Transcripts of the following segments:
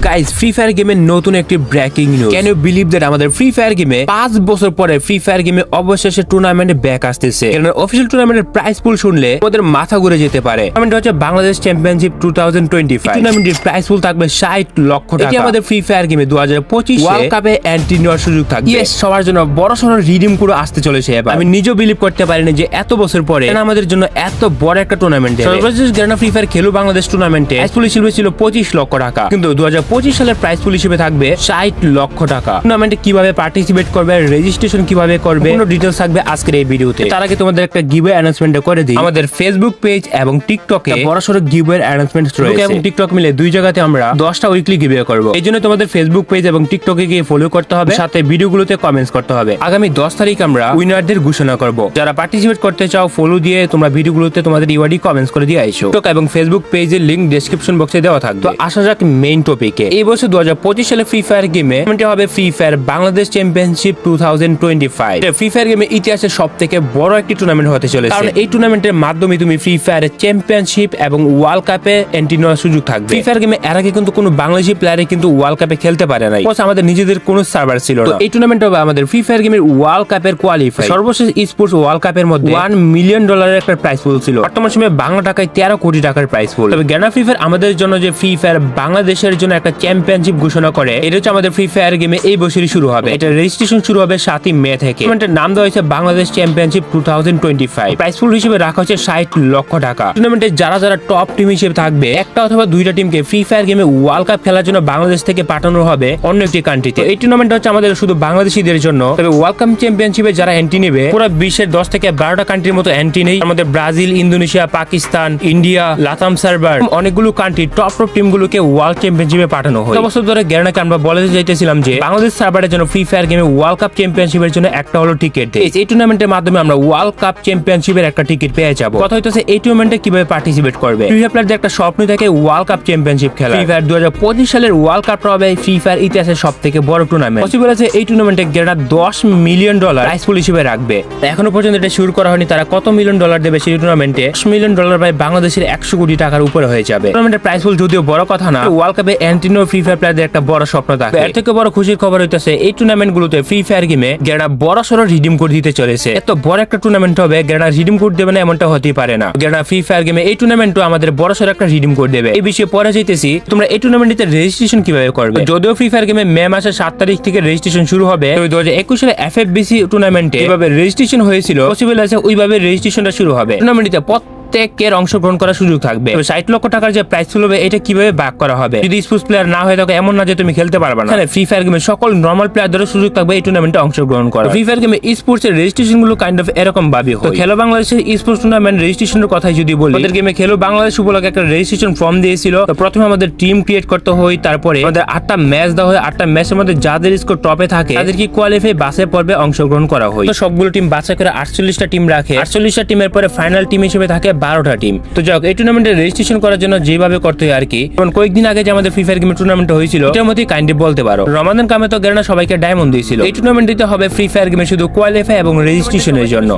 Guys, free fire গেমের নতুন একটি breaking news. Can you believe that আমাদের ফ্রি ফায়ার গেমে 5 বছর পরে ফ্রি ফায়ার গেমে অবশেষে টুর্নামেন্টে ব্যাক আসতেছে। কারণ অফিশিয়াল টুর্নামেন্টের প্রাইস পুল শুনলে আমাদের মাথা ঘুরে যেতে পারে। টুর্নামেন্ট হচ্ছে বাংলাদেশ চ্যাম্পিয়নশিপ 2025। টুর্নামেন্টের প্রাইস পুল থাকবে 60 লক্ষ টাকা। এটি আমাদের ফ্রি ফায়ার গেমে 2025 ওয়ার্ল্ড কাপে এন্ট্রি নেওয়ার সুযোগ থাকবে। ইয়েস, সবার জন্য বড়সড় রিডিম কোড আসতে চলেছে এবার। আমি নিজেও বিলিভ করতে পারিনি যে এত বছর পরে আমাদের জন্য এত বড় একটা টুর্নামেন্ট দেবে। সর্বশেষ গ্র্যান্ড ফ্রি ফায়ার খেলো বাংলাদেশ টুর্নামেন্টে প্রাইস পুল হিসেবে ছিল 25 লক্ষ টাকা, কিন্তু 2025 সালের প্রাইস পুল হিসেবে থাকবে 60 লক্ষ টাকা। টুর্নামেন্টে কিভাবে পার্টিসিপেট করবে, রেজিস্ট্রেশন কিভাবে করবে, পুরো ডিটেইলস থাকবে আজকের এই ভিডিওতে। তার আগে তোমাদের একটা গিভওয়ে অ্যানাউন্সমেন্ট করে দিই। আমাদের ফেসবুক পেজ এবং টিকটকে বড়সড় গিভওয়ে অ্যানাউন্সমেন্ট রয়েছে এবং টিকটক মিলে দুই জায়গাতে আমরা 10টা উইকলি গিভওয়ে করব। এই জন্য তোমাদের ফেসবুক পেজ এবং টিকটকে গিয়ে ফলো করতে হবে, সাথে ভিডিওগুলোতে কমেন্টস করতে হবে। আগামী 10 তারিখ আমরা উইনারদের ঘোষণা করব। যারা পার্টিসিপেট করতে চাও ফলো দিয়ে তোমরা ভিডিওগুলোতে তোমাদের ইওয়ার্ডি কমেন্টস করে দিয়ে আইছো। টিকটক এবং ফেসবুক পেজের লিংক ডেসক্রিপশন বক্সে দেওয়া থাকবে। তো আসা যাক মেইন টপিকে। এই বছর 2025 সালে ফ্রি ফায়ার গেমে হবে ফ্রি ফায়ার বাংলাদেশ চ্যাম্পিয়নশিপ 2025। এটা ফ্রি ফায়ার গেমের ইতিহাসে সবথেকে বড় একটি টুর্নামেন্ট হতে চলেছে, কারণ এই টুর্নামেন্টের মাধ্যমে তুমি ফ্রি ফায়ার চ্যাম্পিয়নশিপ এবং ওয়ার্ল্ড কাপে এন্ট্রি নেওয়ার সুযোগ থাকবে। ফ্রি ফায়ার গেমে এর আগে কিন্তু কোনো বাংলাদেশি প্লেয়ারে কিন্তু ওয়ার্ল্ড কাপে খেলতে পারে নাই, আমাদের নিজেদের কোনো সার্ভার ছিল না। এই টুর্নামেন্ট হবে আমাদের ফ্রি ফায়ার গেমের ওয়ার্ল্ড কাপের কোয়ালিফাই। সর্বশেষ স্পোর্টস ওয়ার্ল্ড কাপের মধ্যে $1 মিলিয়ন একটা প্রাইস পুল ছিল। বর্তমান সময়ে বাংলা টাকায় 13 কোটি টাকার প্রাইস পুল। তবে গ্র্যান্ড ফ্রি ফায়ার আমাদের জন্য যে ফ্রি ফায়ার বাংলাদেশের জন্য একটা চ্যাম্পিয়নশিপ ঘোষণা করে, এটা হচ্ছে আমাদের ফ্রি ফায়ার গেমে এই বছরই শুরু হবে। এটা রেজিস্ট্রেশন শুরু হবে 7 মে থেকে। টুর্নামেন্টের নাম দেওয়া হয়েছে বাংলাদেশ চ্যাম্পিয়নশিপ 2025। প্রাইস পুল হিসেবে রাখা হচ্ছে 60 লক্ষ টাকা। টুর্নামেন্টে যারা যারা টপ টিম হিসেবে থাকবে, একটা অথবা দুইটা টিমকে ফ্রি ফায়ার গেমে ওয়ার্ল্ড কাপ খেলার জন্য বাংলাদেশ থেকে পাঠানো হবে অন্য একটি কান্ট্রিতে। এই টুর্নামেন্ট হচ্ছে আমাদের শুধু বাংলাদেশিদের জন্য। তবে ওয়ার্ল্ড কাপ চ্যাম্পিয়নশিপে যারা এন্ট্রি নেবে, পুরো বিশ্বের 10 থেকে 12টা কান্ট্রির মতো এন্ট্রি নেই। আমাদের Brazil, Indonesia, Pakistan, India, লাতাম server, অনেকগুলো কান্ট্রি টপ টিমগুলোকে ওয়ার্ল্ড চ্যাম্পিয়নশিপে পাঠানো হয়। বছর ধরে গ্যারানাকে আমরা বলে যাইতেছিলাম যে বাংলাদেশ সার্ভারের জন্য ফ্রি ফায়ার গেমে ওয়ার্ল্ড কাপ চ্যাম্পিয়নশিপের জন্য একটা হলো টিকিট। এই টুর্নামেন্টের মাধ্যমে আমরা ওয়ার্ল্ড কাপ চ্যাম্পিয়নশিপের একটা টিকিট পেয়ে যাবো। কথা হইতেছে এই টুর্নামেন্টে কিভাবে পার্টিসিপেট করবে। ফ্রি ফায়ার প্লেয়ারদের একটা স্বপ্ন থাকে ওয়ার্ল্ড কাপ চ্যাম্পিয়নশিপ খেলা। ফ্রি ফায়ার 2025 সালের ওয়ার্ল্ড কাপটা হবে ফ্রি ফায়ার ইতিহাসের সবথেকে বড় টুর্নামেন্ট। পসিবল আছে এই টুর্নামেন্টে গ্যারানা $10 মিলিয়ন প্রাইস পুল হিসেবে রাখবে। এখনো পর্যন্ত এটা শুরু করা হয়নি তারা কত মিলিয়ন ডলার দেবে সেই টুর্নামেন্টে। $10 মিলিয়ন প্রায় বাংলাদেশের 100 কোটি টাকার উপরে হয়ে যাবে। টুর্নামেন্টের প্রাইস পুল যদিও বড় কথা না, ওয়ার্ল্ড কাপে এন্ট্রি নেওয়া ফ্রি ফায়ার প্লেয়ারদের একটা বড় স্বপ্ন থাকে। এর থেকে বড় খুশির খবর হইতেছে এই টুর্নামেন্ট গুলোতে ফ্রি ফায়ার গেমে গ্যারানা বড় সড়ো রিডিম কোড দিতে চলেছে। এত বড় একটা টুর্নামেন্ট হবে, গ্যারানা রিডিম কোড দেবে না এমনটা হতেই পারে না। গ্যারানা ফ্রি ফায়ার গেমে এই টুর্নামেন্টও আমাদের বড় সড়ো একটা রিডিম কোড দেবে। এই বিষয়ে পরে যাইতেছি তোমরা এই টুর্নামেন্টে রেজিস্ট্রেশন কিভাবে করবে। যদিও ফ্রি ফায়ার গেমে মে মাসের 7 তারিখ থেকে রেজিস্ট্রেশন শুরু হবে, 2021 সালে FFBC টুর্নামেন্টে যেভাবে রেজিস্ট্রেশন হয়েছিল, পসিবল আছে ওইভাবে রেজিস্ট্রেশনটা শুরু হবে। টুর্নামেন্টে প্রত্যেকের অংশগ্রহণ করার সুযোগ থাকবে। 60 লক্ষ টাকার যে প্রাইস পুল হবে, এটা কিভাবে ভাগ করা হবে। যদি স্পোর্টস প্লেয়ার না হয়ে থাকে এমন না যে তুমি খেলতে পারবে না। ফ্রি ফায়ার গেমে সকল নরমাল প্লেয়ারদেরও সুযোগ থাকবে এই টুর্নামেন্টে অংশগ্রহণ করা। ফ্রি ফায়ার গেমে স্পোর্টস এর রেজিস্ট্রেশন গুলো কাইন্ড অফ এরকম ভাবে হয়। খেলো বাংলাদেশের স্পোর্টস টুর্নামেন্ট রেজিস্ট্রেশনের কথা যদি বলি, আমাদের গেমে খেলো বাংলাদেশ উপলক্ষে একটা রেজিস্ট্রেশন ফর্ম দিয়েছিল। তো প্রথমে আমাদের টিম ক্রিয়েট করতে হয়, তারপরে আমাদের 8টা ম্যাচ দেওয়া হয়। 8টা ম্যাচের মধ্যে যাদের স্কোর টপে থাকে তাদেরকে কোয়ালিফাই বাসে পর্বে অংশগ্রহণ করা হয়। তো সবগুলো টিম বাছাই করে 48টা টিম রাখে। 48টা টিমের পরে ফাইনাল টিম হিসেবে থাকে 12টা টিম। তো যাক, এই টুর্নামেন্টে রেজিস্ট্রেশন করার জন্য যেভাবে করতে হয় আর কি, যেমন কয়েকদিন আগে যে আমাদের ফ্রি ফায়ার গেমের টুর্নামেন্ট হয়েছিল, এটার মধ্যে কাইন্ডলি বলতে পারো রমাদান কামে তো গ্যারানা সবাইকে ডায়মন্ড দিয়েছিল। এই টুর্নামেন্ট দিতে হবে ফ্রি ফায়ার গেমে শুধু কোয়ালিফাই এবং রেজিস্ট্রেশনের জন্য।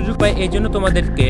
এই জন্য তোমাদেরকে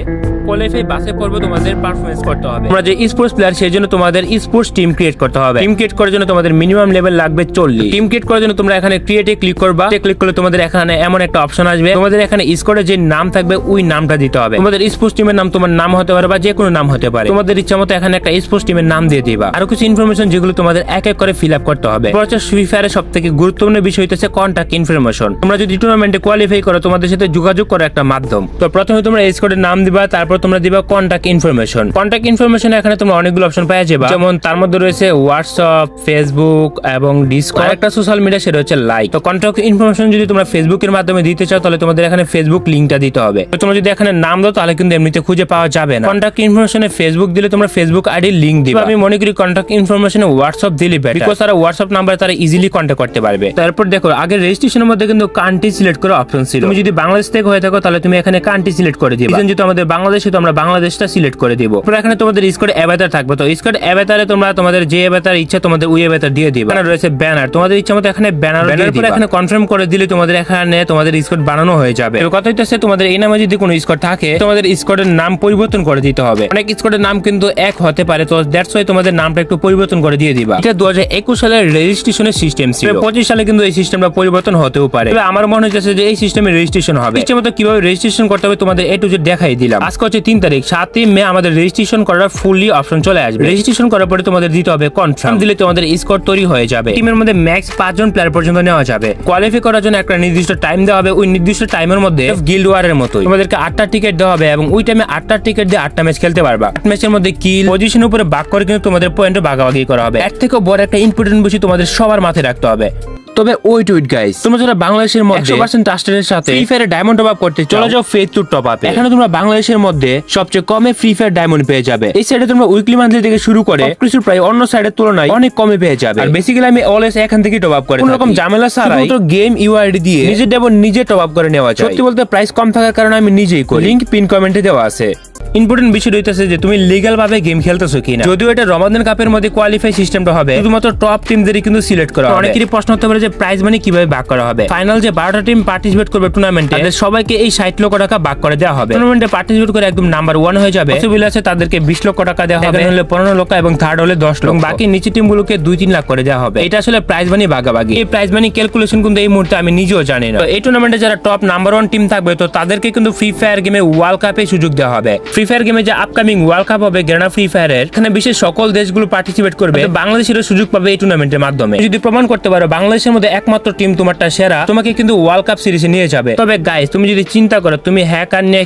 কোয়ালিফাই বাসে পর্বে তোমাদের পারফরমেন্স করতে হবে। তোমরা যে স্পোর্টস প্লেয়ার সেই জন্য তোমাদের স্পোর্টস টিম ক্রিয়েট করতে হবে। টিম ক্রিয়েট করার জন্য তোমাদের মিনিমাম লেভেল লাগবে 40। টিম ক্রিয়েট করার জন্য তোমরা এখানে ক্রিয়েটে ক্লিক করবা। ক্লিক করলে তোমাদের এখানে এমন একটা অপশন আসবে, তোমাদের এখানে স্কোরে যে নাম থাকবে ওই নামটা দিতে হবে। তোমাদের স্পোর্টস টিমের নাম তোমার নাম হতে পারে বা যে কোনো নাম হতে পারে। তোমাদের ইচ্ছা মতো এখানে একটা স্পোর্টস টিমের নাম দিয়ে দিবা। আরো কিছু ইনফরমেশন যেগুলো তোমাদের এক এক করে ফিল আপ করতে হবে। ফ্রি ফায়ারের সবথেকে গুরুত্বপূর্ণ বিষয় হচ্ছে কন্টাক্ট ইনফরমেশন। তোমরা যদি টুর্নামেন্টে কোয়ালিফাই করো, তোমাদের সাথে যোগাযোগ করার একটা মাধ্যম। তো প্রথমে তোমরা স্কোরের নাম দিবা, তারপর তোমরা দিবা কন্টাক্ট ইনফরমেশন। কন্টাক্ট ইনফরমেশন এখানে তোমরা অনেকগুলো অপশন পাওয়া যাবে, যেমন তার মধ্যে রয়েছে হোয়াটসঅ্যাপ, ফেসবুক এবং ডিসকর্ড। একটা সোশ্যাল মিডিয়া সেটা হচ্ছে লাইক। তো কন্টাক্ট ইনফরমেশন যদি তোমরা ফেসবুকের মাধ্যমে দিতে চাও, তাহলে তোমাদের এখানে ফেসবুক লিংকটা দিতে হবে। তো তোমরা যদি এখানে নাম দাও তাহলে কিন্তু এমনিতে খুঁজে পাওয়া যাবে না। কন্টাক্ট ইনফরমেশনে ফেসবুক দিলে তোমরা ফেসবুক আইডি লিংক দিবা। আমি মনে করি কন্টাক্ট ইনফরমেশনে হোয়াটসঅ্যাপ দিলে বেটার, বিকজ তারা হোয়াটসঅ্যাপ নাম্বার তারা ইজিলি কন্টাক্ট করতে পারবে। তারপর দেখো, আগে রেজিস্ট্রেশনের মধ্যে কিন্তু কান্ট্রি সিলেক্ট করা অপশন ছিল। তুমি যদি বাংলাদেশ থেকে হয়ে থাকো তাহলে তুমি এখানে কান্ট্রি সিলেক্ট করে দিবা। যেহেতু আমাদের বাংলাদেশে, তো আমরা বাংলাদেশটা সিলেক্ট করে দিব। তারপর এখানে তোমাদের স্কোর অ্যাভাতার থাকবে। তো স্কোর অ্যাভাতারে তোমরা তোমাদের যে অ্যাভাতার ইচ্ছা তোমাদের ওই অ্যাভাতার দিয়ে দিবা। এখানে রয়েছে ব্যানার, তোমাদের ইচ্ছা মতো এখানে ব্যানার দিয়ে দিবা। এখানে কনফার্ম করে দিলে তোমাদের এখানে তোমাদের স্কোর বানানো হয়ে যাবে। কথা হইতেছে তোমাদের এই নামে যদি কোনো স্কোর থাকে, তোমাদের স্কোরের নাম পরিবর্তন করে দিতে হবে। অনেক স্কোয়াডের নাম কিন্তু এক হতে পারে, তো দ্যাটস ওয়াই তোমাদের নামটা একটু পরিবর্তন করে দিয়ে দিবা। এটা 2021 সালের রেজিস্ট্রেশনের সিস্টেম ছিল, 25 সালে কিন্তু এই সিস্টেমটা পরিবর্তন হতেও পারে। তবে আমার মনে হচ্ছে যে এই সিস্টেমে রেজিস্ট্রেশন হবে। সিস্টেমে তো কিভাবে রেজিস্ট্রেশন করতে হবে তোমাদের A to Z দেখাই দিলাম। আজকে হচ্ছে 3 তারিখ, 7 মে আমাদের রেজিস্ট্রেশন করার ফুললি অপশন চলে আসবে। রেজিস্ট্রেশন করার পরে তোমাদের দিতে হবে কনফার্ম, দিলে তোমাদের স্কোয়াড তৈরি হয়ে যাবে। টিমের মধ্যে ম্যাক্স 5 জন প্লেয়ার পর্যন্ত নেওয়া যাবে। কোয়ালিফাই করার জন্য একটা নির্দিষ্ট টাইম দেওয়া হবে, ওই নির্দিষ্ট টাইমের মধ্যে গিল্ড ওয়ারের মতোই তোমাদেরকে 8টা টিকিট দেওয়া হবে এবং ওই টাইমে 8টা টিকিট দিয়ে 8টা ম্যাচ খেলতে পারবা। 8 ম্যাচের মধ্যে কিল পজিশনের উপরে ভাগ করে কিন্তু তোমাদের পয়েন্ট ভাগাভাগি করা হবে। এর থেকেও বড় একটা ইম্পর্টেন্ট বিষয় তোমাদের সবার মাথায় রাখতে হবে। তবে ওয়েট গাইস, তোমরা যারা বাংলাদেশের মধ্যে 100% ট্রাস্টেডের সাথে ফ্রি ফায়ারে ডায়মন্ড টপ আপ করতে চলে যাও ফেথ টু টপ আপে। এখানে তোমরা বাংলাদেশের মধ্যে সবচেয়ে কমে ফ্রি ফায়ার ডায়মন্ড পেয়ে যাবে। এই সাইডে তোমরা উইকলি মান্থলি থেকে শুরু করে কিছু প্রায় অন্য সাইডের তুলনায় অনেক কমে পেয়ে যাবে। আর বেসিক্যালি আমি অলওয়েজ এখান থেকে টপ আপ করে কোনো রকম ঝামেলা ছাড়াই গেম ইউআইডি দিয়ে নিজের ডায়মন্ড নিজে টপ আপ করে নেওয়া যায়। সত্যি বলতে প্রাইস কম থাকার কারণে আমি নিজেই করি, লিংক পিন কমেন্টে দেওয়া আছে। ইম্পর্টেন্ট বিষয় হইতেছে যে তুমি লিগ্যাল ভাবে গেম খেলতেছো কিনা। যদিও এটা রমাদান কাপের মধ্যে কোয়ালিফাই সিস্টেমটা হবে, শুধুমাত্র টপ টিমদেরই কিন্তু সিলেক্ট করা হবে। অনেকেরই প্রশ্ন হতে পারে যে প্রাইজ মানি কিভাবে ভাগ করা হবে। ফাইনাল যে 12টা টিম পার্টিসিপেট করবে টুর্নামেন্টে, তাদের সবাইকে এই 60 লক্ষ টাকা ভাগ করে দেওয়া হবে। টুর্নামেন্টে পার্টিসিপেট করে একদম নাম্বার 1 হয়ে যাবে, পসিবল আছে তাদেরকে 20 লক্ষ টাকা দেওয়া হবে, হলে 15 লক্ষ এবং থার্ড হলে 10 লক্ষ, বাকি নিচে টিমগুলোকে 2-3 লাখ করে দেওয়া হবে। এটা আসলে প্রাইজ মানি ভাগাভাগি। এই প্রাইজ মানি ক্যালকুলেশন কিন্তু এই মুহূর্তে আমি নিজেও জানি না। তো এই টুর্নামেন্টে যারা টপ নাম্বার 1 টিম থাকবে, তো তাদেরকে কিন্তু ফ্রি ফায়ার গেমে ওয়ার্ল্ড কাপে সুযোগ দেওয়া হবে। ফ্রি ফায়ার গেমে যে আপকামিং ওয়ার্ল্ড কাপ হবে গ্রেনা ফ্রি ফায়ারের, এখানে বিশ্বের সকল দেশগুলো পার্টিসিপেট করবে, বাংলাদেশেরও সুযোগ পাবে এই টুর্নামেন্টের মাধ্যমে। যদি প্রমাণ করতে পারো বাংলাদেশের মধ্যে একমাত্র টিম তোমারটা সেরা, তোমাকে কিন্তু ওয়ার্ল্ড কাপ সিরিজে নিয়ে যাবে। তবে গাইস, তুমি যদি চিন্তা করো তুমি হ্যাক নিয়ে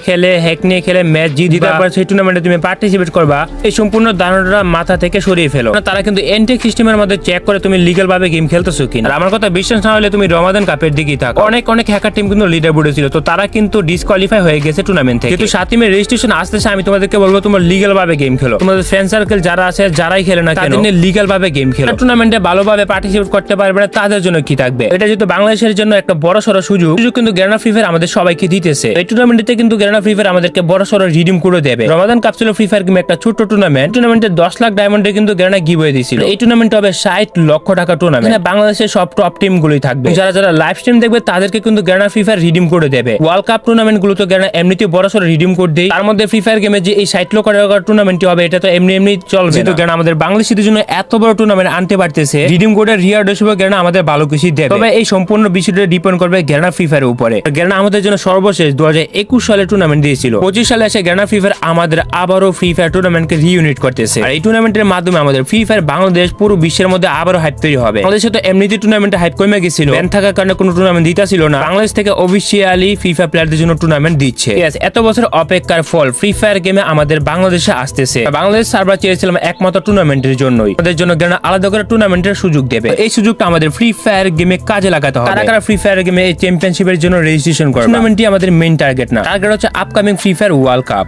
খেলে ম্যাচ জিতে তারপর সেই টুর্নামেন্টে তুমি পার্টিসিপেট করবা, এই সম্পূর্ণ ধারণাটা মাথা থেকে সরিয়ে ফেলো। তারা কিন্তু এনটেক সিস্টেমের মধ্যে চেক করে তুমি লিগ্যাল ভাবে গেম খেলতেছো কিনা। আর আমার কথা বিশ্বাস না হলে তুমি রমাদান কাপের দিকেই থাকো। অনেক হ্যাকার টিম কিন্তু লিডার বোর্ডে ছিল, তো তারা কিন্তু ডিসকোয়ালিফাই হয়ে গেছে টুর্নামেন্ট থেকে। কিন্তু 7 মে রেজিস্ট্রেশন আসতেছে, আমি তোমাদেরকে বলবো তোমরা লিগ্যাল ভাবে গেম খেলো। তোমাদের ফ্রেন্ড সার্কেল যারা আছে, যারাই খেলে না কেন, লিগ্যাল ভাবে গেম খেলো। টুর্নামেন্টে ভালোভাবে পার্টিসিপেট করতে পারবে না, তাদের জন্য কি থাকবে? এটা যেহেতু বাংলাদেশের জন্য একটা বড় সড় সুযোগ কিন্তু গ্রেনা ফ্রি ফায়ার আমাদের সবাইকে দিতেছে। এই টুর্নামেন্টে কিন্তু গ্রেনা ফ্রি ফায়ার আমাদেরকে বড় সড় রিডিম করে দেবে। রমাদান কাপ ছিল ফ্রি ফায়ার গেমে একটা ছোট টুর্নামেন্ট। টুর্নামেন্টে 10 লাখ ডায়মন্ডে কিন্তু গ্রেনা গিভওয়ে দিয়েছিল। এই টুর্নামেন্ট হবে 60 লক্ষ টাকা টুর্নামেন্ট। এখানে বাংলাদেশের সব টপ টিম গুলোই থাকবে। যারা লাইভ স্ট্রিম দেখবে তাদেরকে কিন্তু গ্রেনা ফ্রি ফায়ার রিডিম করে দেবে। ওয়ার্ল্ড কাপ টুর্নামেন্ট গুলো তো গ্রেনা এমনিতে বড় সড় রিডিম কোড দেয়। তার মধ্যে ফ্রি ফায়ার গেমে যে এই 60 লক্ষ টাকার টুর্নামেন্টটি হবে, এটা তো এমনি চলবে। যেহেতু গ্রেনা আমাদের বাংলাদেশিদের জন্য এত বড় টুর্নামেন্ট আনতে পারতেছে, রিডিম কোডের রিওয়ার্ড হিসেবে গ্রেনা আমাদের ভালো কিছু দেবে। তবে এই সম্পূর্ণ বিষয়টা ডিপেন্ড করবে গ্রেনা ফ্রি ফায়ারের উপরে। গ্রেনা আমাদের জন্য সর্বশেষ 2021 সালে টুর্নামেন্ট দিয়েছিল। 25 সালে এসে গ্রেনা ফ্রি ফায়ার আমাদের আবারও ফ্রি ফায়ার টুর্নামেন্টকে রিইউনিট করতেছে। আর এই টুর্নামেন্টের মাধ্যমে আমাদের ফ্রি ফায়ার বাংলাদেশ পুরো বিশ্বের মধ্যে আবারও হাইপ তৈরি হবে। বাংলাদেশে তো এমনিতে টুর্নামেন্টে হাইপ কমে গেছিল, ব্যান থাকার কারণে কোনো টুর্নামেন্ট দিতেছিল না। বাংলাদেশ থেকে অফিসিয়ালি ফ্রি ফায়ার প্লেয়ারদের জন্য টুর্নামেন্ট দিচ্ছে। এত বছর অপেক্ষার ফল ফ্রি ফায়ার গেমে আমাদের বাংলাদেশে আসতেছে। বাংলাদেশ সার্ভার চেয়েছিলাম একমাত্র টুর্নামেন্টের জন্যই, আমাদের জন্য গ্রেনা আলাদা করে টুর্নামেন্টের সুযোগ দেবে। এই সুযোগটা আমাদের ফ্রি ফায়ার গেমে কাজে লাগাতে হবে। কারা ফ্রি ফায়ার গেমে এই চ্যাম্পিয়নশিপের জন্য রেজিস্ট্রেশন করবে। টুর্নামেন্টটি আমাদের মেইন টার্গেট না, টার্গেট হচ্ছে upcoming free fire world cup.